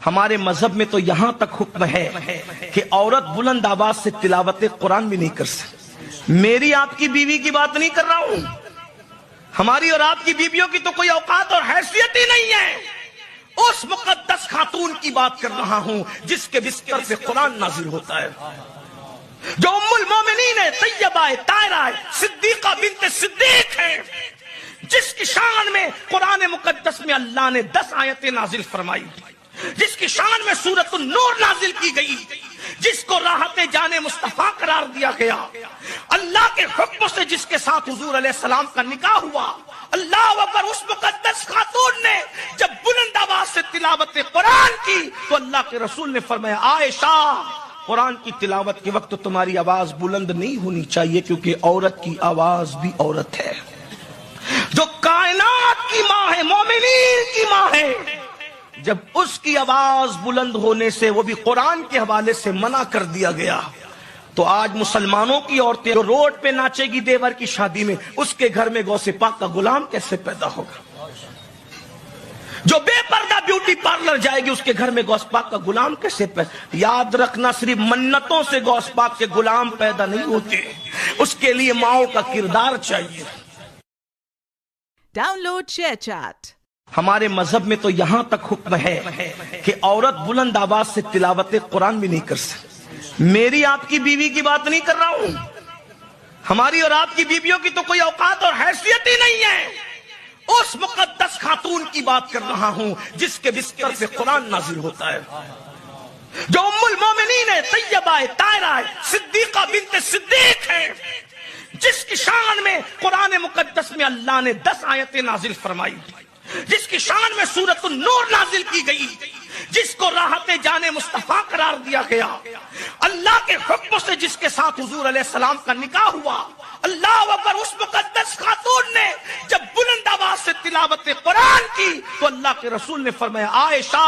ہمارے مذہب میں تو یہاں تک حکم ہے کہ عورت بلند آواز سے تلاوت قرآن بھی نہیں کر سکتی۔ میری آپ کی بیوی کی بات نہیں کر رہا ہوں، ہماری اور آپ کی بیویوں کی تو کوئی اوقات اور حیثیت ہی نہیں ہے، اس مقدس خاتون کی بات کر رہا ہوں جس کے بستر پہ قرآن نازل ہوتا ہے، جو ام المومنین ہے، طیبہ ہے، طاہرہ ہے، صدیقہ بنت صدیق ہے، جس کی شان میں قرآن مقدس میں اللہ نے 10 آیتیں نازل فرمائی، جس کی شان میں سورۃ النور نازل کی گئی، جس کو راحت جان مصطفیٰ قرار دیا گیا، اللہ کے حکم سے جس کے ساتھ حضور علیہ السلام کا نکاح ہوا، اللہ اکبر، اس مقدس خاتون نے جب بلند آواز سے تلاوت قرآن کی تو اللہ کے رسول نے فرمایا، عائشہ، قرآن کی تلاوت کے وقت تمہاری آواز بلند نہیں ہونی چاہیے، کیونکہ عورت کی آواز بھی عورت ہے، جو کائنات کی ماں ہے، مومنین کی ماں ہے، جب اس کی آواز بلند ہونے سے وہ بھی قرآن کے حوالے سے منع کر دیا گیا، تو آج مسلمانوں کی عورتیں جو روڈ پہ ناچے گی دیور کی شادی میں، اس کے گھر میں غوث پاک کا غلام کیسے پیدا ہوگا؟ جو بے پردہ بیوٹی پارلر جائے گی، اس کے گھر میں غوث پاک کا غلام کیسے پیدا؟ یاد رکھنا، صرف منتوں سے غوث پاک کے غلام پیدا نہیں ہوتے، اس کے لیے ماؤں کا کردار چاہیے۔ Download share chat. ہمارے مذہب میں تو یہاں تک حکم ہے کہ عورت بلند آواز سے تلاوت قرآن بھی نہیں کر سکتی۔ میری آپ کی بیوی کی بات نہیں کر رہا ہوں، ہماری اور آپ کی بیویوں کی تو کوئی اوقات اور حیثیت ہی نہیں ہے، اس مقدس خاتون کی بات کر رہا ہوں جس کے بستر پہ قرآن نازل ہوتا ہے، جو ام المومنین ہے، طیبہ ہے، طاہرہ ہے، صدیقہ بنت صدیق ہے، جس کی شان میں قرآن مقدس میں اللہ نے 10 آیتیں نازل فرمائی، جس کی شان میں سورۃ النور نازل کی گئی، جس کو راحت جان مصطفیٰ قرار دیا گیا، اللہ کے حکم سے جس کے ساتھ حضور علیہ السلام کا نکاح ہوا، اللہ اکبر، اس مقدس خاتون نے جب بلند آواز سے تلاوت قرآن کی تو اللہ کے رسول نے فرمایا، عائشہ،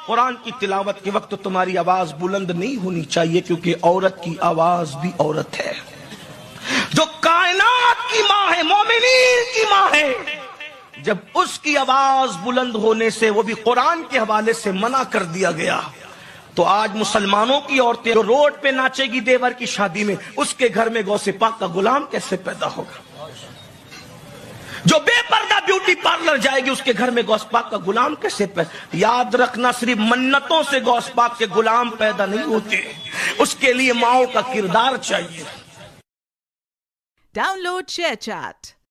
قرآن کی تلاوت کے وقت تمہاری آواز بلند نہیں ہونی چاہیے، کیونکہ عورت کی آواز بھی عورت ہے، جو کائنات کی ماں ہے، مومنین کی ماں ہے، جب اس کی آواز بلند ہونے سے وہ بھی قرآن کے حوالے سے منع کر دیا گیا، تو آج مسلمانوں کی عورتیں جو روڈ پہ ناچے گی دیور کی شادی میں، اس کے گھر میں غوث پاک کا غلام کیسے پیدا ہوگا؟ جو بے پردہ بیوٹی پارلر جائے گی، اس کے گھر میں غوث پاک کا غلام کیسے پیدا؟ یاد رکھنا، صرف منتوں سے غوث پاک کے غلام پیدا نہیں ہوتے، اس کے لیے ماؤں کا کردار چاہیے۔ Download share chat.